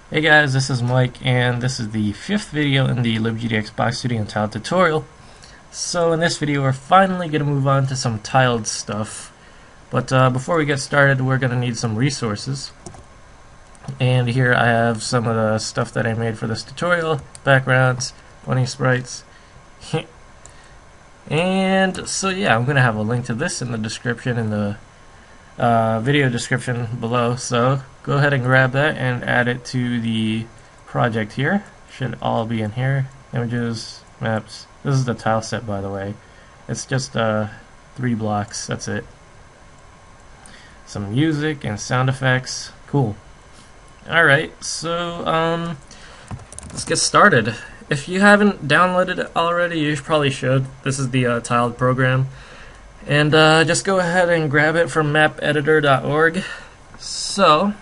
Hey guys, this is Mike, and this is the fifth video in the LibGDX Box2D and Tiled tutorial. So in this video, we're finally going to move on to some tiled stuff. But before we get started, we're going to need some resources. And here I have some of the stuff that I made for this tutorial. Backgrounds, bunny sprites. And so yeah, I'm going to have a link to this in the description, in the video description below, so go ahead and grab that and add it to the project here. Should all be in here. Images, maps. This is the tile set, by the way. It's just 3 blocks, that's it. Some music and sound effects. Cool. Alright, so let's get started. If you haven't downloaded it already, you probably should. This is the tiled program. And just go ahead and grab it from mapeditor.org. So,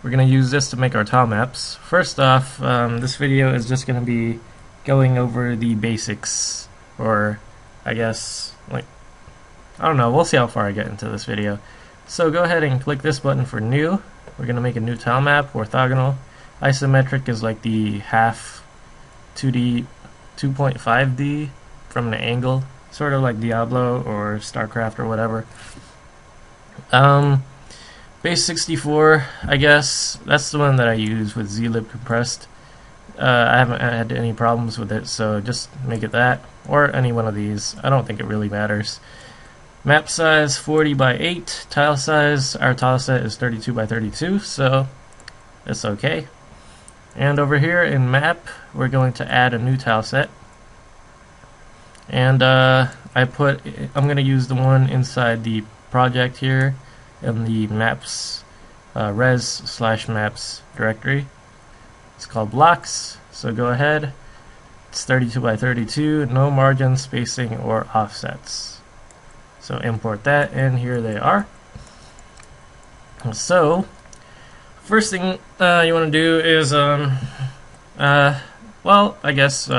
we're going to use this to make our tile maps. First off, this video is just going to be going over the basics, or I guess, like, I don't know, we'll see how far I get into this video. So go ahead and click this button for new. We're going to make a new tile map, orthogonal. Isometric is like the half 2D, 2.5D from an angle. Sort of like Diablo or StarCraft or whatever. Base 64, I guess, that's the one that I use with zlib compressed. I haven't had any problems with it, so just make it that, or any one of these. I don't think it really matters. Map size 40 by 8. Tile size, our tile set is 32 by 32, so that's okay. And over here in map, we're going to add a new tile set. And I'm going to use the one inside the project here in the maps res/maps directory. It's called blocks, so go ahead. It's 32 by 32, no margin, spacing, or offsets. So import that, and here they are. So first thing you want to do is well, I guess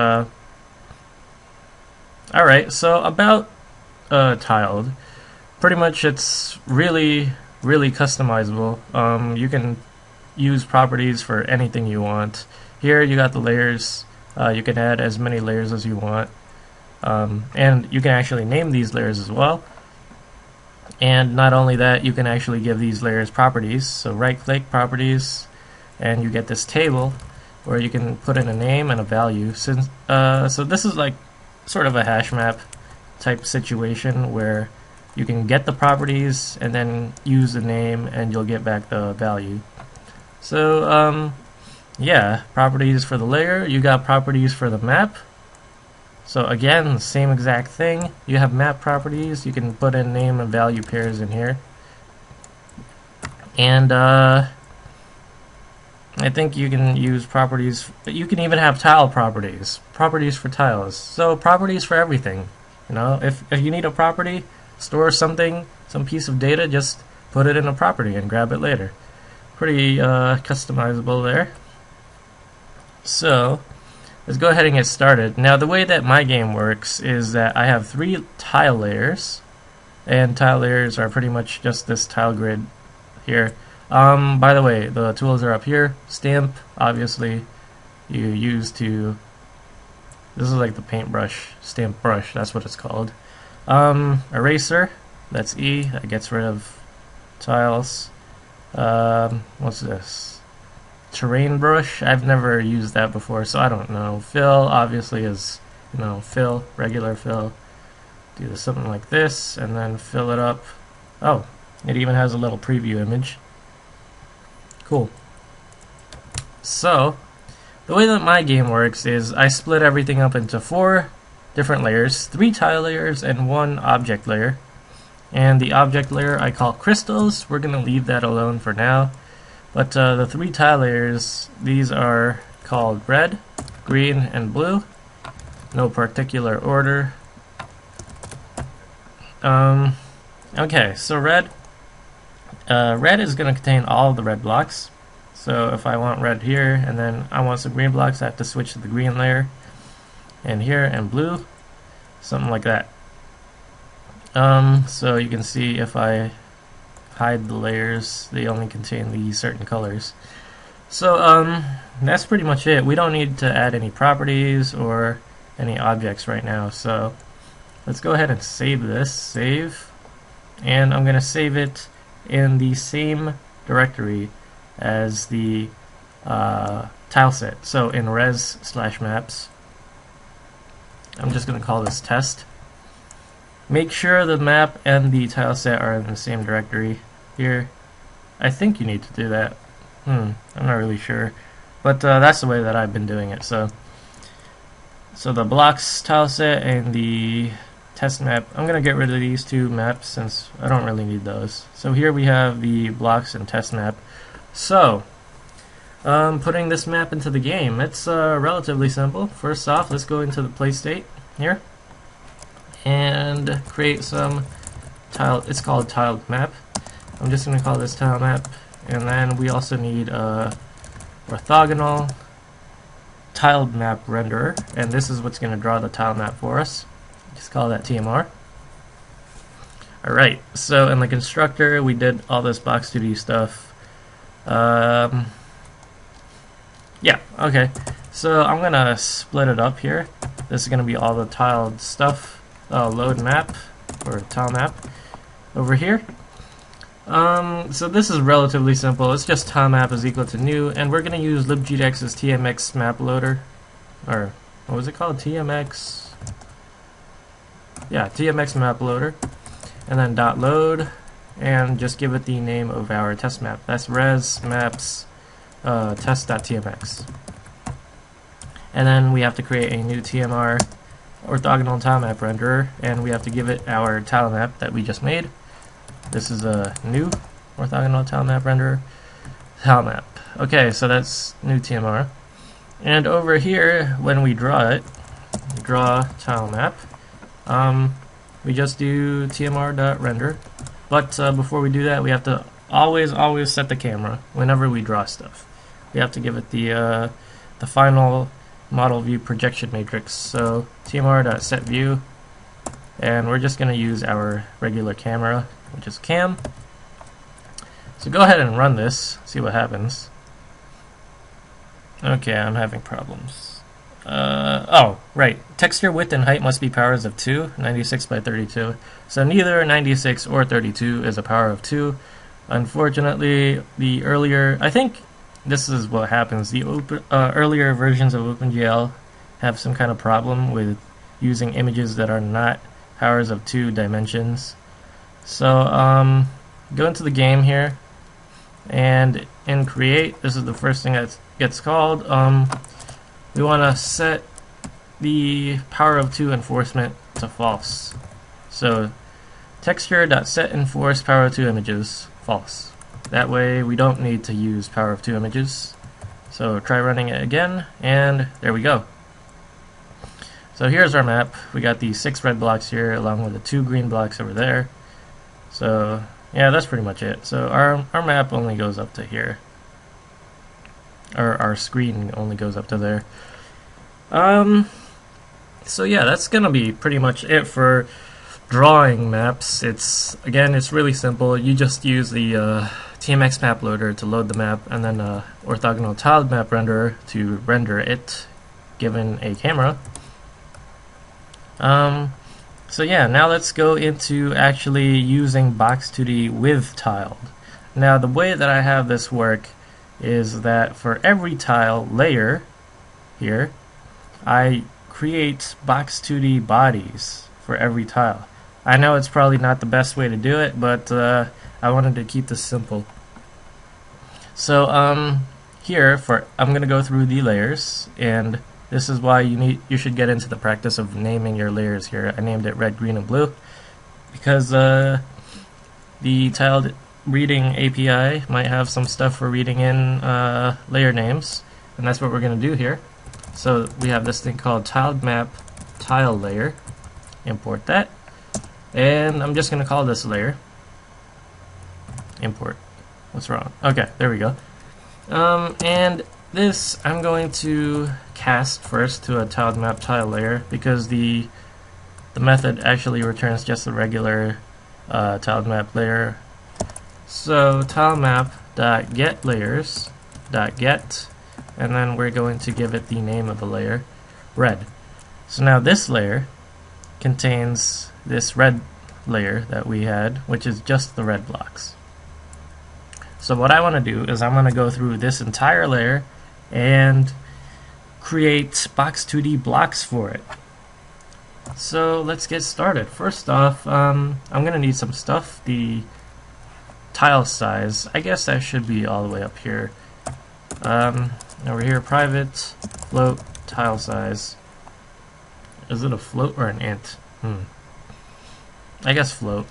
alright, so about tiled, pretty much it's really customizable. You can use properties for anything you want. Here you got the layers. You can add as many layers as you want, and you can actually name these layers as well. And not only that, you can actually give these layers properties. So right click properties, and you get this table where you can put in a name and a value. Since so this is like sort of a hash map type situation where you can get the properties and then use the name and you'll get back the value. So yeah, properties for the layer, you got properties for the map. So again, the same exact thing. You have map properties, you can put in name and value pairs in here. And I think you can use properties, but you can even have tile properties for tiles. So properties for everything. You know, if you need a property, store something, some piece of data, just put it in a property and grab it later. Pretty customizable there. So let's go ahead and get started. Now the way that my game works is that I have 3 tile layers, and tile layers are pretty much just this tile grid here. By the way, the tools are up here. Stamp, obviously, you use to, this is like the paintbrush, stamp brush, that's what it's called. Eraser, that's E, that gets rid of tiles. What's this? Terrain brush, I've never used that before, so I don't know. Fill, obviously, is, you know, fill, regular fill. Do something like this, and then fill it up. Oh, it even has a little preview image. Cool. So, the way that my game works is I split everything up into 4 different layers, 3 tile layers and 1 object layer. And the object layer I call crystals. We're going to leave that alone for now. But the 3 tile layers, these are called red, green, and blue. No particular order. Okay, so red is going to contain all of the red blocks. So if I want red here, and then I want some green blocks, I have to switch to the green layer. And here, and blue. Something like that. So you can see if I hide the layers, they only contain these certain colors. So that's pretty much it. We don't need to add any properties or any objects right now. So let's go ahead and save this. Save. And I'm going to save it in the same directory as the tile set. So in res/maps, I'm just going to call this test. Make sure the map and the tile set are in the same directory here. I think you need to do that. I'm not really sure, but that's the way that I've been doing it. So the blocks tile set and the test map, I'm going to get rid of these two maps since I don't really need those. So here we have the blocks and test map. So putting this map into the game, it's relatively simple. First off, let's go into the play state here and create some tile. It's called tiled map. I'm just going to call this tile map, and then we also need a orthogonal tiled map renderer, and this is what's going to draw the tile map for us. Just call that TMR. Alright, so in the constructor we did all this Box2D stuff. Yeah, okay. So I'm gonna split it up here. This is gonna be all the tiled stuff. Load map or tile map over here. So this is relatively simple. It's just tile map is equal to new, and we're gonna use LibGDX's TMX map loader, or what was it called? TMX. Yeah, TMX map loader, and then .load, and just give it the name of our test map. That's res maps test.tmx. And then we have to create a new TMR orthogonal tile map renderer, and we have to give it our tile map that we just made. This is a new orthogonal tile map renderer tile map. Okay, so that's new TMR. And over here, when we draw it, draw tile map, we just do tmr.render. But before we do that, we have to always set the camera whenever we draw stuff. We have to give it the final model view projection matrix. So tmr.setView, and we're just going to use our regular camera, which is cam. So go ahead and run this, see what happens. Okay, I'm having problems. Oh, right. Texture width and height must be powers of 2, 96 by 32. So neither 96 or 32 is a power of 2. Unfortunately, the earlier, I think this is what happens. The earlier versions of OpenGL have some kind of problem with using images that are not powers of 2 dimensions. So go into the game here, and in create, this is the first thing that gets called. We want to set the power of 2 enforcement to false. So texture.setEnforce power of 2 images false. That way we don't need to use power of 2 images. So try running it again, and there we go. So here's our map. We got the 6 red blocks here along with the 2 green blocks over there. So yeah, that's pretty much it. So our map only goes up to here. Or our screen only goes up to there. So yeah, that's gonna be pretty much it for drawing maps. It's really simple. You just use the TMX map loader to load the map, and then orthogonal tiled map renderer to render it given a camera. So yeah, now let's go into actually using Box2D with tiled. Now the way that I have this work is that for every tile layer here, I create Box2D bodies for every tile. I know it's probably not the best way to do it, but I wanted to keep this simple. So here, I'm going to go through the layers, and this is why you should get into the practice of naming your layers here. I named it red, green, and blue because the tiled reading API might have some stuff for reading in layer names, and that's what we're going to do here. So we have this thing called tiled map tile layer. Import that, and I'm just going to call this layer import. What's wrong? Okay, there we go. And this I'm going to cast first to a tiled map tile layer because the method actually returns just the regular tiled map layer. So tile map dot get layers, layer.get, and then we're going to give it the name of the layer, red. So now this layer contains this red layer that we had, which is just the red blocks. So what I want to do is I'm going to go through this entire layer and create Box2D blocks for it. So let's get started. First off, I'm going to need some stuff. The tile size, I guess that should be all the way up here. Over here, private float tile size. Is it a float or an int? I guess float.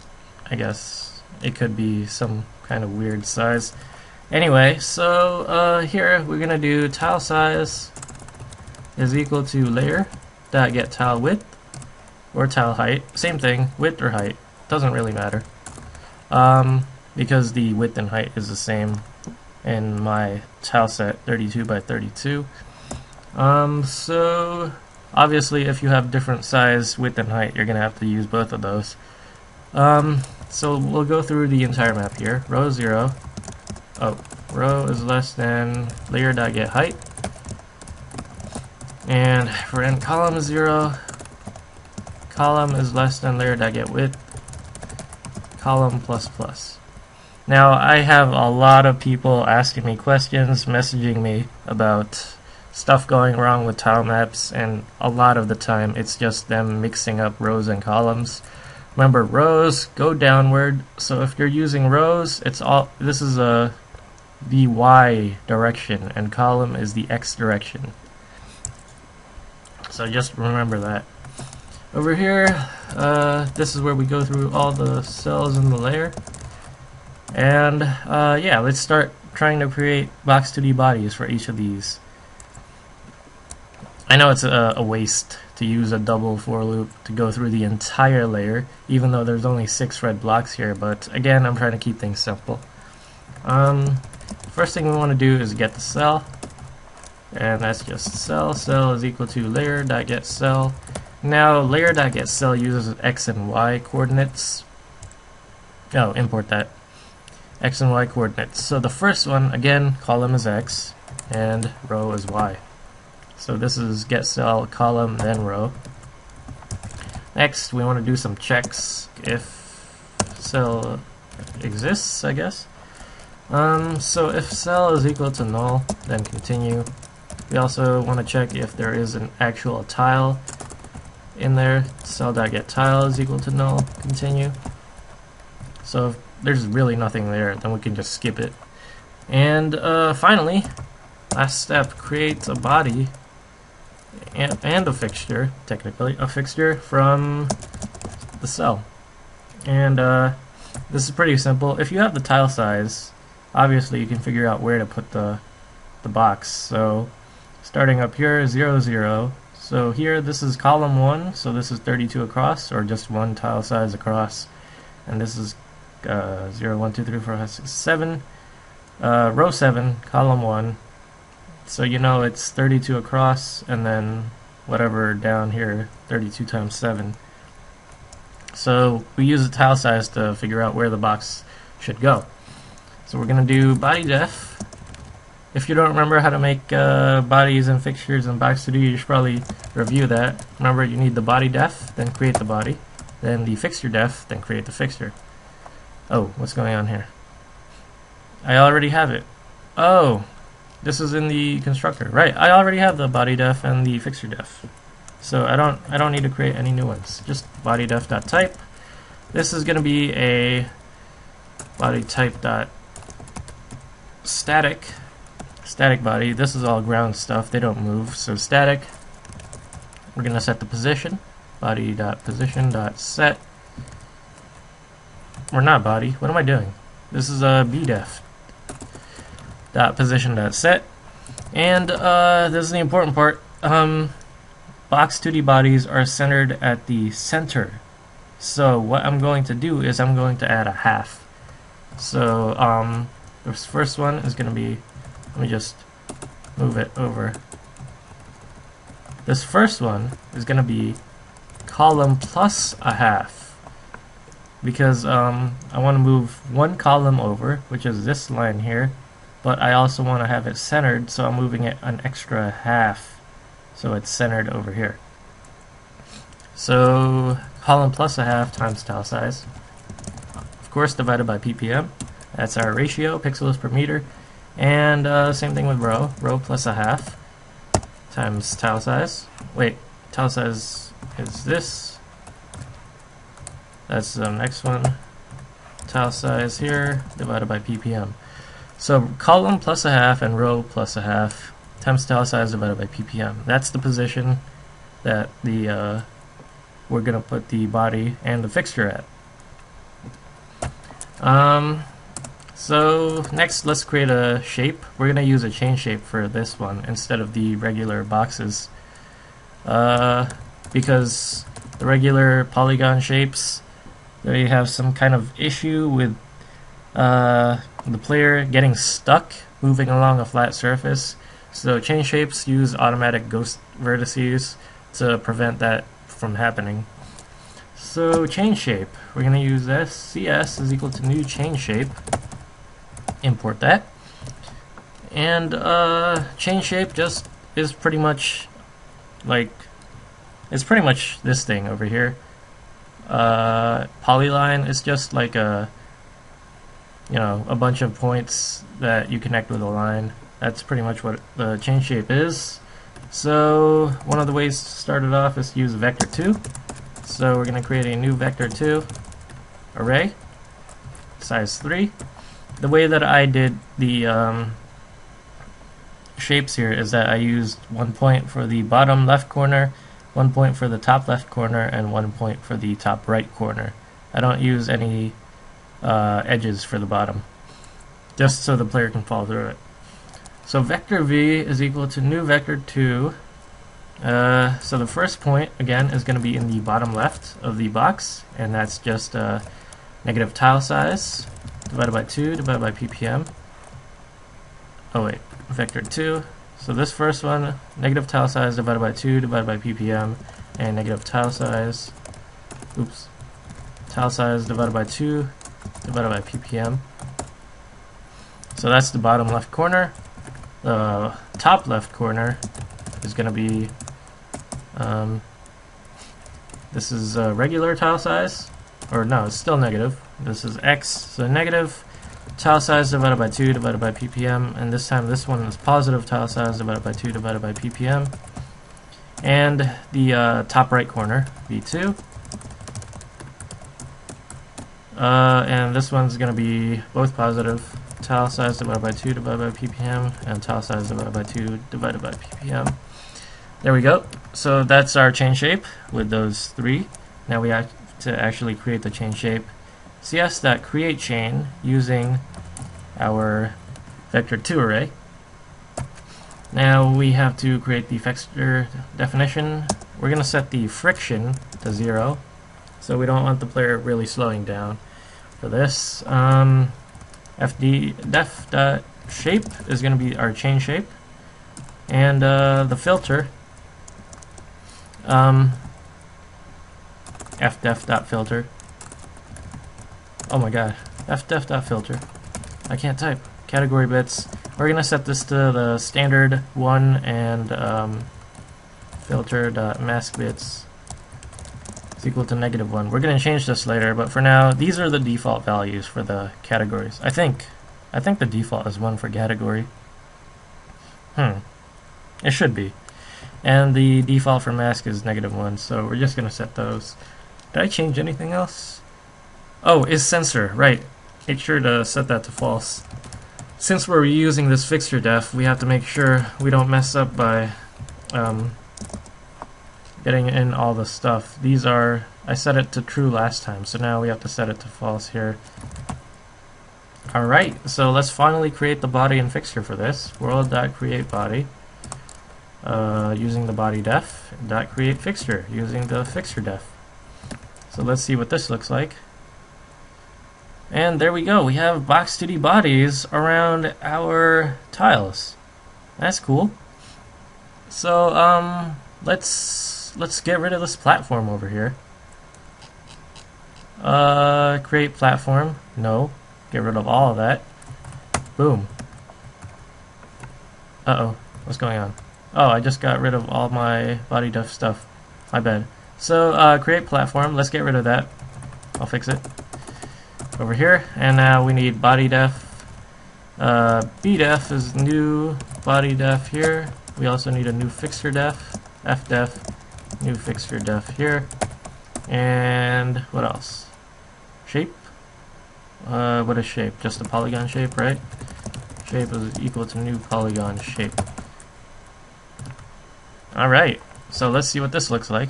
I guess it could be some kind of weird size. Anyway, so here we're gonna do tile size is equal to layer.get tile width or tile height. Same thing, width or height. Doesn't really matter. Because the width and height is the same in my tile set 32 by 32. So obviously if you have different size width and height, you're gonna have to use both of those. So we'll go through the entire map here. Row 0. Oh, row is less than layer.get height. And for end column is 0. Column is less than layer.get width. Column plus plus. Now I have a lot of people asking me questions, messaging me about stuff going wrong with tile maps, and a lot of the time it's just them mixing up rows and columns. Remember, rows go downward, so if you're using rows, this is the Y direction, and column is the X direction. So just remember that. Over here, this is where we go through all the cells in the layer. And yeah, let's start trying to create Box2D bodies for each of these. I know it's a waste to use a double for loop to go through the entire layer, even though there's only 6 red blocks here, but again, I'm trying to keep things simple. First thing we want to do is get the cell, and that's just cell. Cell is equal to layer.get cell. Now, layer.get cell uses X and Y coordinates. Oh, import that. X and Y coordinates. So the first one, again, column is X, and row is Y. So this is get cell, column, then row. Next, we want to do some checks if cell exists, I guess. So if cell is equal to null, then continue. We also want to check if there is an actual tile in there. Cell.get tile is equal to null, continue. So if there's really nothing there, then we can just skip it. And finally, last step, create a body and a fixture, technically, a fixture from the cell. And this is pretty simple. If you have the tile size, obviously you can figure out where to put the box. So starting up here, 0, 0. So here, this is column 1, so this is 32 across, or just one tile size across. And this is 0, 1, 2, 3, 4, 5, 6, 7. Row 7, column 1. So you know it's 32 across, and then whatever down here, 32 times 7. So we use the tile size to figure out where the box should go. So we're going to do body def. If you don't remember how to make bodies and fixtures in Box2D, you should probably review that. Remember, you need the body def, then create the body, then the fixture def, then create the fixture. Oh, what's going on here? I already have it. Oh, this is in the constructor. Right, I already have the body def and the fixture def. So I don't need to create any new ones. Just body def.type. This is going to be a body type.static. Static body. This is all ground stuff. They don't move. So static. We're going to set the position. Body.position.set. Or not body. What am I doing? This is a bdef. Position.set. And this is the important part. Box2D bodies are centered at the center. So what I'm going to do is I'm going to add a half. So this first one is going to be, let me just move it over. This first one is going to be column plus a half, because I want to move one column over, which is this line here, but I also want to have it centered, so I'm moving it an extra half so it's centered over here. So column plus a half times tile size, of course divided by ppm. That's our ratio, pixels per meter. And same thing with row plus a half times tile size. Wait, tile size is this. That's the next one. Tile size here divided by ppm. So column plus a half and row plus a half times tile size divided by ppm. That's the position that the we're gonna put the body and the fixture at. So next, let's create a shape. We're gonna use a chain shape for this one instead of the regular boxes, because the regular polygon shapes, they have some kind of issue with the player getting stuck moving along a flat surface. So chain shapes use automatic ghost vertices to prevent that from happening. So chain shape, we're going to use this. CS is equal to new chain shape. Import that. And chain shape just is pretty much like, it's pretty much this thing over here. Polyline is just like a, you know, a bunch of points that you connect with a line. That's pretty much what the chain shape is. So one of the ways to start it off is to use vector2. So we're going to create a new vector2 array, size 3. The way that I did the shapes here is that I used 1 point for the bottom left corner, 1 point for the top left corner, and 1 point for the top right corner. I don't use any edges for the bottom, just so the player can fall through it. So vector v is equal to new vector2. So the first point, again, is going to be in the bottom left of the box, and that's just negative tile size divided by 2 divided by ppm. Oh wait, vector2. So this first one, negative tile size divided by 2 divided by ppm, and negative tile size, tile size divided by 2 divided by ppm. So that's the bottom left corner. The top left corner is going to be, this is regular tile size, or no, it's still negative. This is x, so negative tile size divided by 2 divided by ppm, and this time this one is positive tile size divided by 2 divided by ppm. And the top right corner, v2. And this one's going to be both positive, tile size divided by 2 divided by ppm, and tile size divided by 2 divided by ppm. There we go. So that's our chain shape with those three. Now we have to actually create the chain shape. cs.createChain using our vector2 array. Now we have to create the fixture definition. We're going to set the friction to 0, so we don't want the player really slowing down. For this, def.shape is going to be our chain shape, and the filter, fdef.filter. Oh my god, fdef.filter. I can't type. Category bits. We're going to set this to the standard 1, and filter.mask bits is equal to -1. We're going to change this later, but for now, these are the default values for the categories. I think the default is 1 for category. It should be. And the default for mask is -1, so we're just going to set those. Did I change anything else? Oh, is sensor, right. Make sure to set that to false. Since we're reusing this fixture def, we have to make sure we don't mess up by getting in all the stuff. These are, I set it to true last time, so now we have to set it to false here. Alright, so let's finally create the body and fixture for this. World.createBody using the body def, .createFixture using the fixture def. So let's see what this looks like. And there we go, we have Box2D bodies around our tiles. That's cool. So let's get rid of this platform over here. Create platform, no. Get rid of all of that. Boom. Uh-oh, what's going on? Oh, I just got rid of all my body def stuff. My bad. So, create platform. Let's get rid of that. I'll fix it. Over here. And now we need body def. bdef is new body def here. We also need a new fixture def. fdef, new fixture def here. And what else? Shape? What is shape? Just a polygon shape, right? Shape is equal to new polygon shape. Alright, so let's see what this looks like.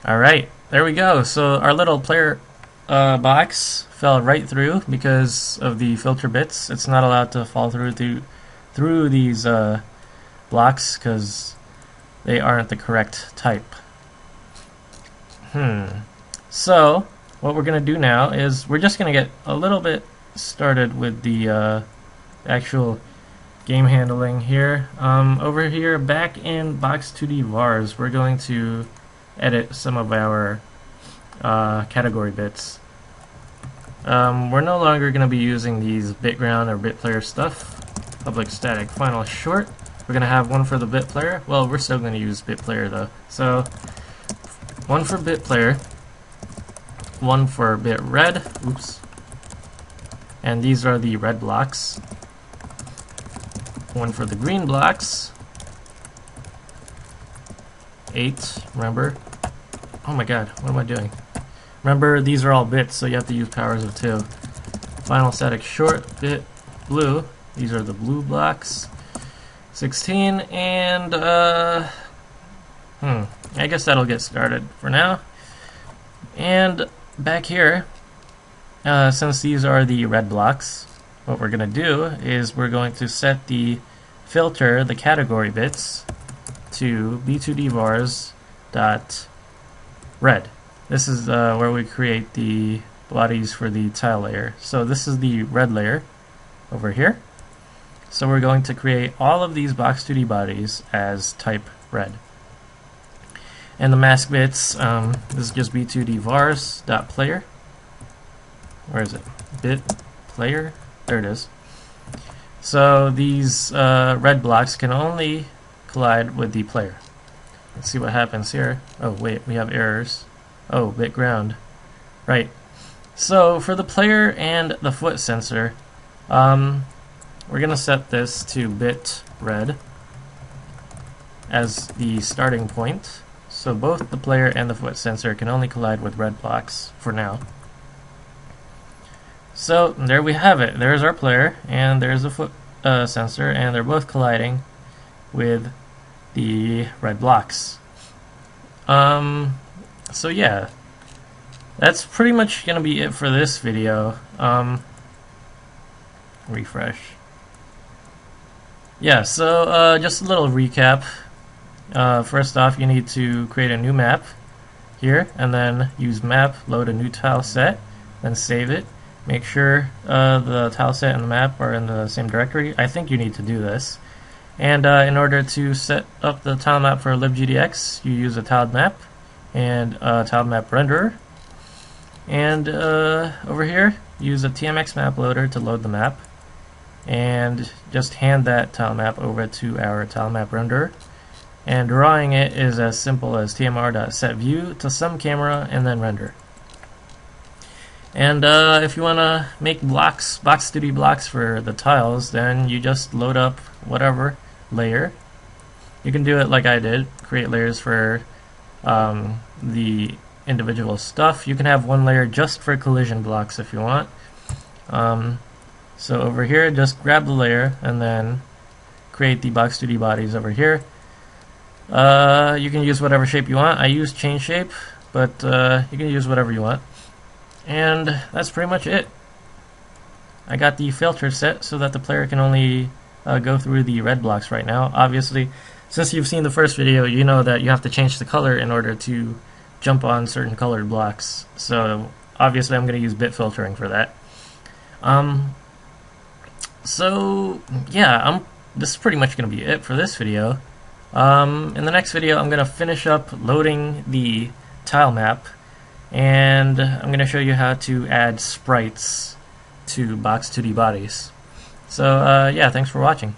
Alright, there we go. So our little player box fell right through because of the filter bits. It's not allowed to fall through these blocks because they aren't the correct type. So what we're going to do now is we're just going to get a little bit started with the actual game handling here. Over here, back in Box2D vars, we're going to edit some of our category bits. We're no longer going to be using these bitground or bitplayer stuff. Public static final short. We're going to have one for the bitplayer. Well, we're still going to use bitplayer though. So one for bitplayer, one for bitred. Oops. And these are the red blocks. One for the green blocks. 8, remember? Oh my god, what am I doing? Remember, these are all bits, so you have to use powers of 2. Final static short, bit, blue. These are the blue blocks. 16, and I guess that'll get started for now. And back here, since these are the red blocks, what we're going to do is we're going to set the filter, the category bits, to b2d vars dot red. This is where we create the bodies for the tile layer. So this is the red layer over here. So we're going to create all of these Box2D bodies as type red. And the mask bits, this is just b2d vars dot player. Where is it? Bit player. There it is. So these red blocks can only collide with the player. Let's see what happens here. Oh wait, we have errors. Oh, bit ground. Right. So for the player and the foot sensor, we're going to set this to bit red as the starting point. So both the player and the foot sensor can only collide with red blocks for now. So there we have it. There's our player and there's the foot sensor, and they're both colliding with the red blocks. So yeah, that's pretty much gonna be it for this video. Refresh. Yeah, so just a little recap. First off, you need to create a new map here, and then use map, load a new tile set, then save it. Make sure the tile set and the map are in the same directory. I think you need to do this. And in order to set up the tile map for LibGDX, you use a tiled map and a tiled map renderer. And over here, use a TMX map loader to load the map. And just hand that tile map over to our tile map renderer. And drawing it is as simple as tmr.setView to some camera and then render. And if you want to make blocks, Box2D blocks for the tiles, then you just load up whatever layer. You can do it like I did, create layers for the individual stuff. You can have one layer just for collision blocks if you want. So over here, just grab the layer and then create the Box2D bodies over here. You can use whatever shape you want. I use chain shape, but you can use whatever you want. And that's pretty much it. I got the filter set so that the player can only go through the red blocks right now. Obviously, since you've seen the first video, you know that you have to change the color in order to jump on certain colored blocks. So obviously I'm going to use bit filtering for that. So yeah, this is pretty much going to be it for this video. In the next video, I'm going to finish up loading the tile map, and I'm going to show you how to add sprites to Box2D bodies. So yeah, thanks for watching.